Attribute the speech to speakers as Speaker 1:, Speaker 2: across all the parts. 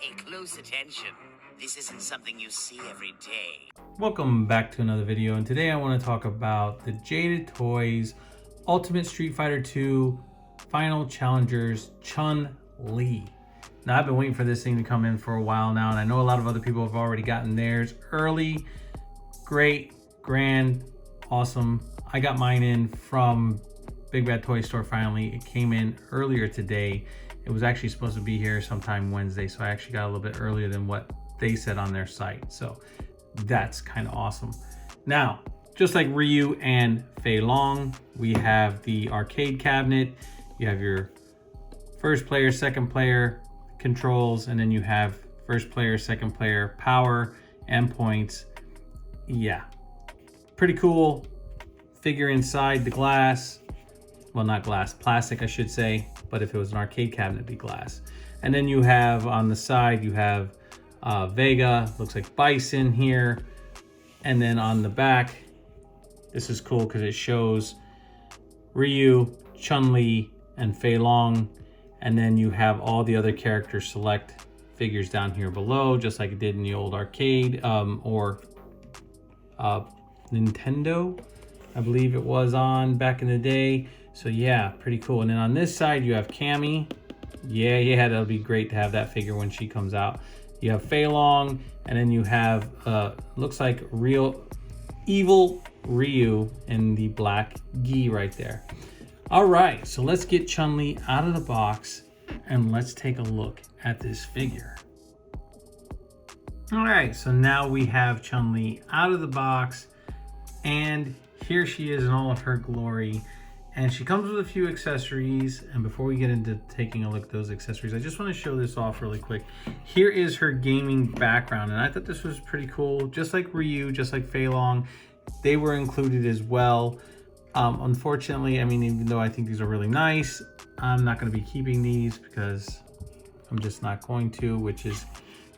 Speaker 1: Pay close attention. This isn't something you see every day.
Speaker 2: Welcome back to another video, and today I want to talk about the Jada Toys Ultimate Street Fighter 2 Final Challengers Chun-Li. Now, I've been waiting for this thing to come in for a while now, and I know a lot of other people have already gotten theirs early. Great, grand, awesome. I got mine in from Big Bad Toy Store finally. It came in earlier today. It was actually supposed to be here sometime Wednesday, so I actually got a little bit earlier than what they said on their site. So that's kind of awesome. Now, just like Ryu and Fei Long, we have the arcade cabinet. You have your first player, second player controls, and then you have first player, second player power and points. Yeah, pretty cool. Figure inside the glass. Well, not glass, plastic, I should say. But if it was an arcade cabinet, it'd be glass. And then you have on the side, you have Vega, looks like Bison here. And then on the back, this is cool because it shows Ryu, Chun-Li, and Fei Long. And then you have all the other character select figures down here below, just like it did in the old arcade or Nintendo, I believe it was on back in the day. So yeah, pretty cool. And then on this side, you have Cammy. Yeah, that'll be great to have that figure when she comes out. You have Fei Long, and then you have, looks like real evil Ryu in the black gi right there. All right, so let's get Chun-Li out of the box and let's take a look at this figure. All right, so now we have Chun-Li out of the box, and here she is in all of her glory. And she comes with a few accessories. And before we get into taking a look at those accessories, I just want to show this off really quick. Here is her gaming background. And I thought this was pretty cool. Just like Ryu, just like Fei Long, they were included as well. Unfortunately, I mean, even though I think these are really nice, I'm not going to be keeping these because I'm just not going to, which is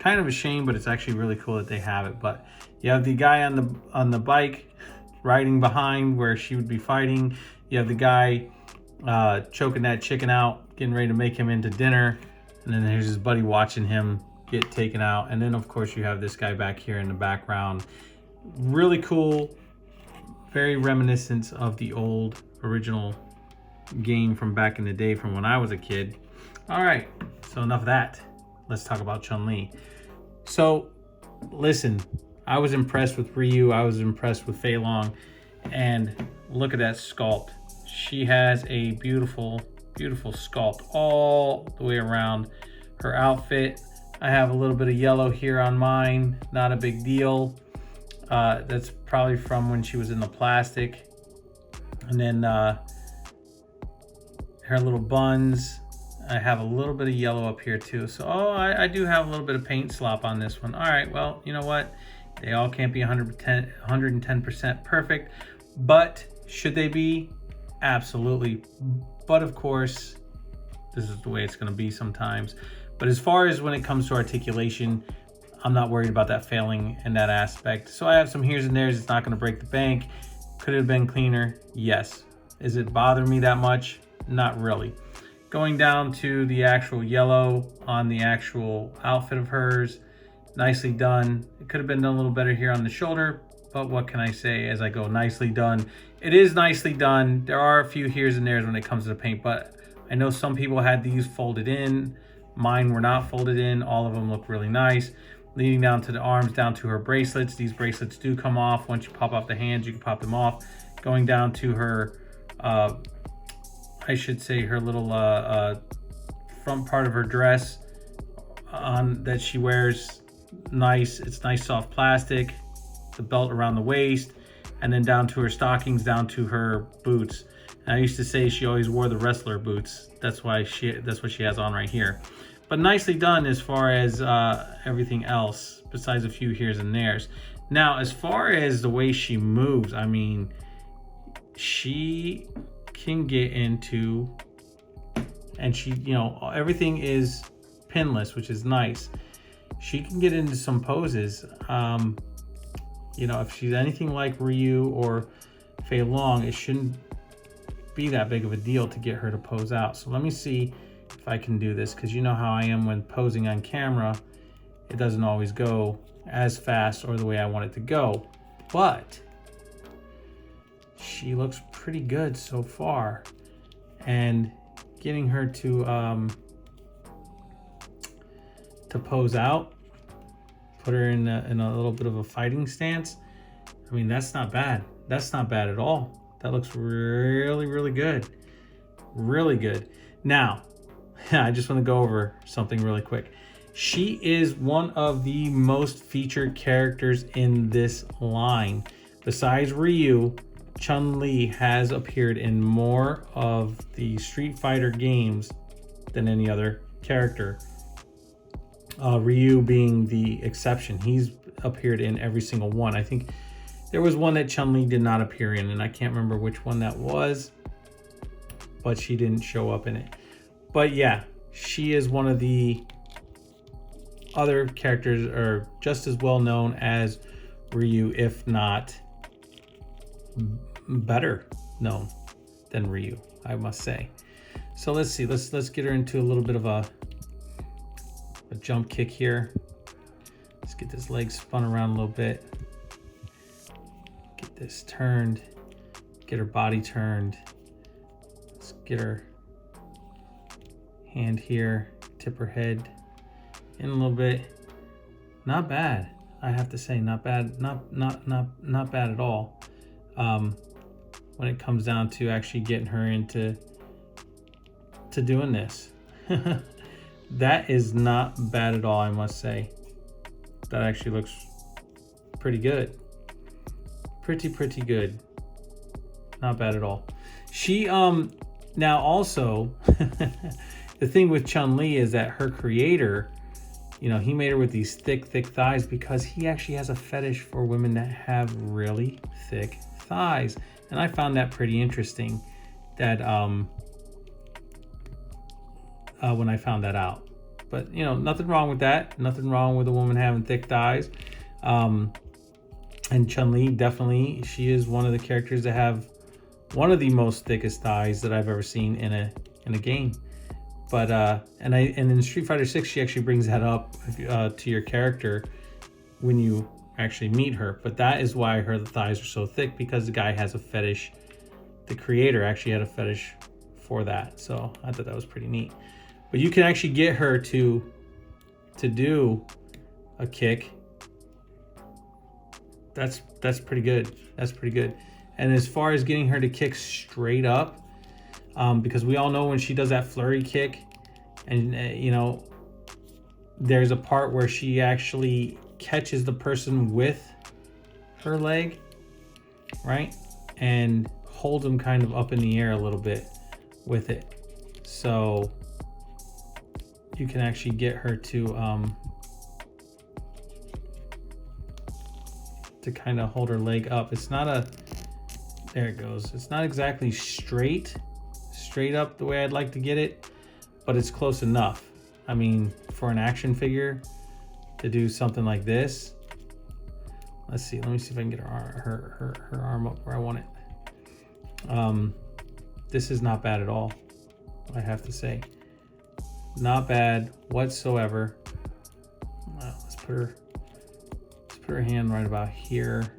Speaker 2: kind of a shame, but it's actually really cool that they have it. But you have the guy on the bike riding behind where she would be fighting. You have the guy choking that chicken out, getting ready to make him into dinner. And then there's his buddy watching him get taken out. And then, of course, you have this guy back here in the background. Really cool. Very reminiscent of the old original game from back in the day from when I was a kid. All right, so enough of that. Let's talk about Chun-Li. So, listen, I was impressed with Ryu. I was impressed with Fei Long. And look at that sculpt. She has a beautiful, beautiful sculpt all the way around her outfit. I have a little bit of yellow here on mine. Not a big deal. That's probably from when she was in the plastic. And then her little buns. I have a little bit of yellow up here too. So, I do have a little bit of paint slop on this one. All right, well, you know what? They all can't be 110% perfect, but should they be? Absolutely. But of course, this is the way it's going to be sometimes. But as far as when it comes to articulation, I'm not worried about that failing in that aspect. So I have some here's and there's. It's not going to break the bank. Could it have been cleaner? Yes. Is it bothering me that much? Not really. Going down to the actual yellow on the actual outfit of hers. Nicely done. It could have been done a little better here on the shoulder, but what can I say as I go nicely done? It is nicely done. There are a few here's and there's when it comes to the paint, but I know some people had these folded in. Mine were not folded in. All of them look really nice. Leading down to the arms, down to her bracelets. These bracelets do come off. Once you pop off the hands, you can pop them off. Going down to her, I should say her little front part of her dress that she wears. Nice, it's nice soft plastic, the belt around the waist, and then down to her stockings, down to her boots. And I used to say she always wore the wrestler boots. That's what she has on right here. But nicely done as far as everything else, besides a few here's and there's. Now, as far as the way she moves, I mean, she can get into, and she, you know, everything is pinless, which is nice. She can get into some poses. You know, if she's anything like Ryu or Fei Long, it shouldn't be that big of a deal to get her to pose out. So let me see if I can do this, because you know how I am when posing on camera. It doesn't always go as fast or the way I want it to go, but she looks pretty good so far. And getting her to pose out, put her in a little bit of a fighting stance. I mean, that's not bad. That's not bad at all. That looks really, really good. Really good. Now, I just want to go over something really quick. She is one of the most featured characters in this line. Besides Ryu, Chun-Li has appeared in more of the Street Fighter games than any other character. Ryu being the exception. He's appeared in every single one. I think there was one that Chun-Li did not appear in, and I can't remember which one that was, but she didn't show up in it. But yeah, she is one of the other characters, are just as well known as Ryu, if not better known than Ryu, I must say. So let's see, let's get her into a little bit of a jump kick here. Let's get this leg spun around a little bit, get this turned, get her body turned. Let's get her hand here, tip her head in a little bit. Not bad, I have to say, not bad, not bad at all. When it comes down to actually getting her into doing this. That is not bad at all, I must say. That actually looks pretty good. Pretty good. Not bad at all. She now also the thing with Chun-Li is that her creator, you know, he made her with these thick thighs because he actually has a fetish for women that have really thick thighs. And I found that pretty interesting, that when I found that out. But you know, nothing wrong with that. Nothing wrong with a woman having thick thighs. And Chun-Li, definitely, she is one of the characters that have one of the most thickest thighs that I've ever seen in a game. But and in Street Fighter 6, she actually brings that up to your character when you actually meet her. But that is why her thighs are so thick, because the guy has a fetish. The creator actually had a fetish for that. So I thought that was pretty neat. But you can actually get her to do a kick. That's pretty good. That's pretty good. And as far as getting her to kick straight up, because we all know when she does that flurry kick, and you know, there's a part where she actually catches the person with her leg, right, and holds them kind of up in the air a little bit with it. So you can actually get her to kind of hold her leg up. It's not a, there it goes. It's not exactly straight up the way I'd like to get it, but it's close enough. I mean, for an action figure to do something like this, let's see. Let me see if I can get her arm up where I want it. This is not bad at all, I have to say. Not bad whatsoever. Let's put her hand right about here,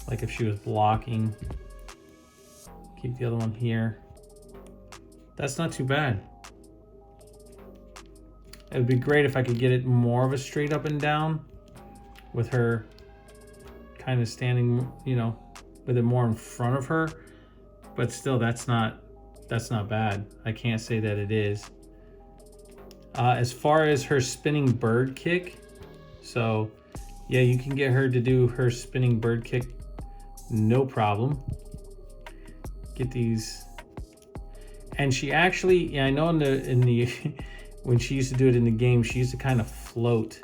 Speaker 2: like if she was blocking. Keep the other one here. That's not too bad. It would be great if I could get it more of a straight up and down, with her kind of standing, you know, with it more in front of her. But still, that's not bad. I can't say that it is. As far as her spinning bird kick, so yeah, you can get her to do her spinning bird kick, no problem. Get these, and she actually, yeah, I know in the when she used to do it in the game, she used to kind of float.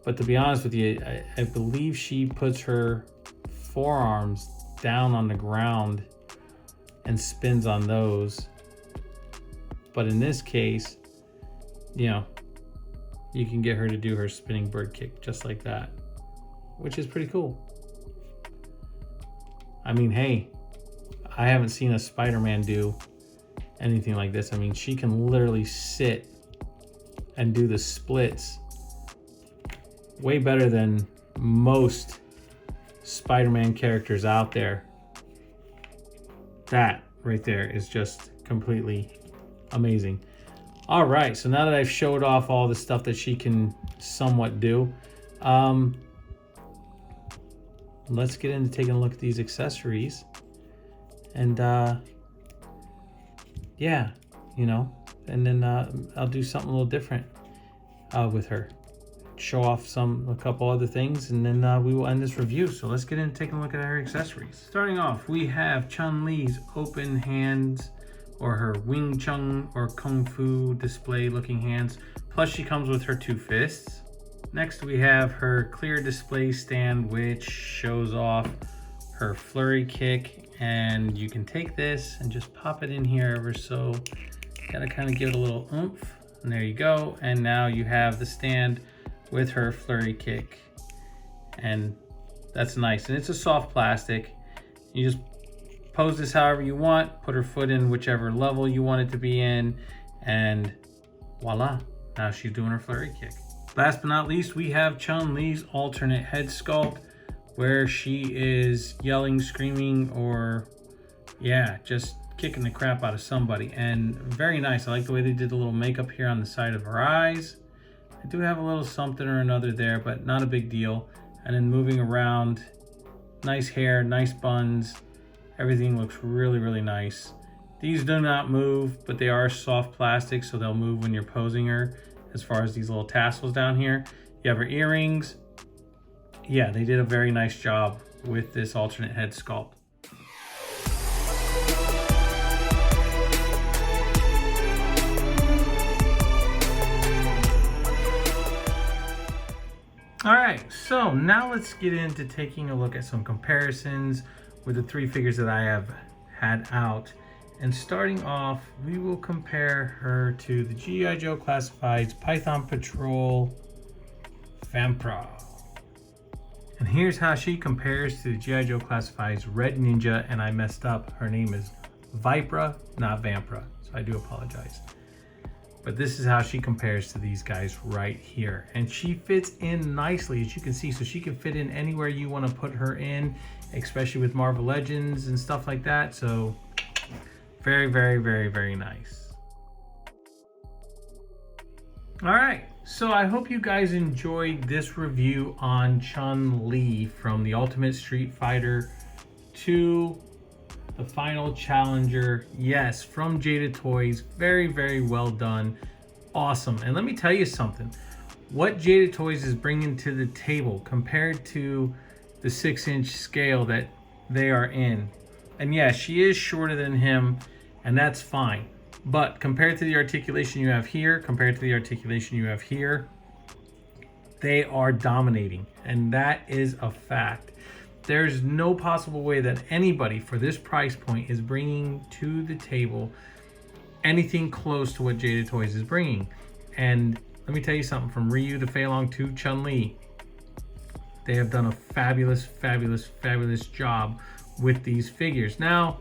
Speaker 2: But to be honest with you, I believe she puts her forearms down on the ground and spins on those. But in this case, you know, you can get her to do her spinning bird kick just like that, which is pretty cool. I mean, hey, I haven't seen a Spider-Man do anything like this. I mean, she can literally sit and do the splits way better than most Spider-Man characters out there. That right there is just completely amazing. All right, so now that I've showed off all the stuff that she can somewhat do, let's get into taking a look at these accessories. And yeah, you know, and then I'll do something a little different with her. Show off a couple other things, and then we will end this review. So let's get into taking a look at her accessories. Starting off, we have Chun-Li's open hands, or her Wing Chun or Kung Fu display looking hands. Plus she comes with her 2 fists. Next we have her clear display stand, which shows off her flurry kick, and you can take this and just pop it in here ever so. Gotta kind of give it a little oomph, and there you go. And now you have the stand with her flurry kick, and that's nice. And it's a soft plastic. You just pose this however you want, put her foot in whichever level you want it to be in, and voila, now she's doing her flurry kick. Last but not least, we have Chun-Li's alternate head sculpt, where she is yelling, screaming, or yeah, just kicking the crap out of somebody. And very nice. I like the way they did the little makeup here on the side of her eyes. I do have a little something or another there, but not a big deal. And then moving around, nice hair, nice buns. Everything looks really, really nice. These do not move, but they are soft plastic, so they'll move when you're posing her. As far as these little tassels down here, you have her earrings. Yeah, they did a very nice job with this alternate head sculpt. All right, so now let's get into taking a look at some comparisons with the 3 figures that I have had out. And starting off, we will compare her to the G.I. Joe Classifieds Python Patrol Vampra. And here's how she compares to the G.I. Joe Classifieds Red Ninja, and I messed up. Her name is Vipra, not Vampra, so I do apologize. But this is how she compares to these guys right here. And she fits in nicely, as you can see. So she can fit in anywhere you want to put her in, especially with Marvel Legends and stuff like that. So very, very, very, very nice. All right, so I hope you guys enjoyed this review on Chun-Li from the Ultimate Street Fighter to the Final Challenger. Yes, from Jada Toys. Very, very well done. Awesome. And let me tell you something. What Jada Toys is bringing to the table compared to the 6-inch scale that they are in. And yeah, she is shorter than him, and that's fine. But compared to the articulation you have here, compared to the articulation you have here, they are dominating. And that is a fact. There's no possible way that anybody for this price point is bringing to the table anything close to what Jada Toys is bringing. And let me tell you something, from Ryu to Fei Long to Chun-Li, they have done a fabulous, fabulous, fabulous job with these figures. Now,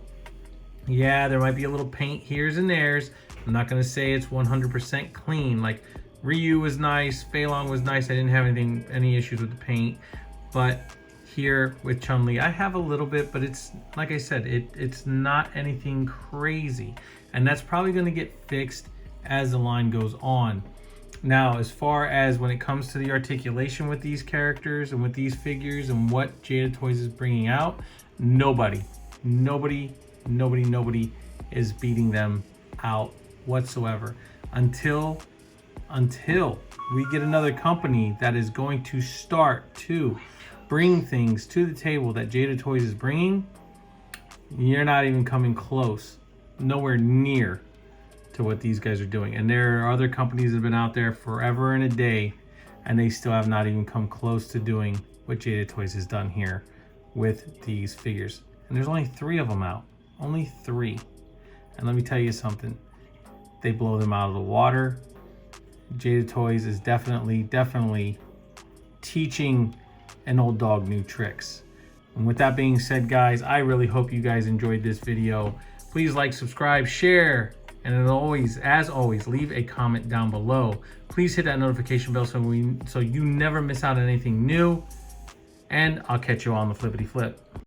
Speaker 2: yeah, there might be a little paint here's and there's. I'm not gonna say it's 100% clean. Like Ryu was nice, Fei Long was nice. I didn't have any issues with the paint. But here with Chun-Li, I have a little bit, but it's, like I said, it's not anything crazy. And that's probably gonna get fixed as the line goes on. Now, as far as when it comes to the articulation with these characters and with these figures and what Jada Toys is bringing out, nobody is beating them out whatsoever until we get another company that is going to start to bring things to the table that Jada Toys is bringing. You're not even coming close, nowhere near to what these guys are doing. And there are other companies that have been out there forever and a day, and they still have not even come close to doing what Jada Toys has done here with these figures. And there's only 3 of them out. Only 3. And let me tell you something. They blow them out of the water. Jada Toys is definitely teaching an old dog new tricks. And with that being said, guys, I really hope you guys enjoyed this video. Please like, subscribe, share, And as always, leave a comment down below. Please hit that notification bell so you never miss out on anything new. And I'll catch you on the flippity flip.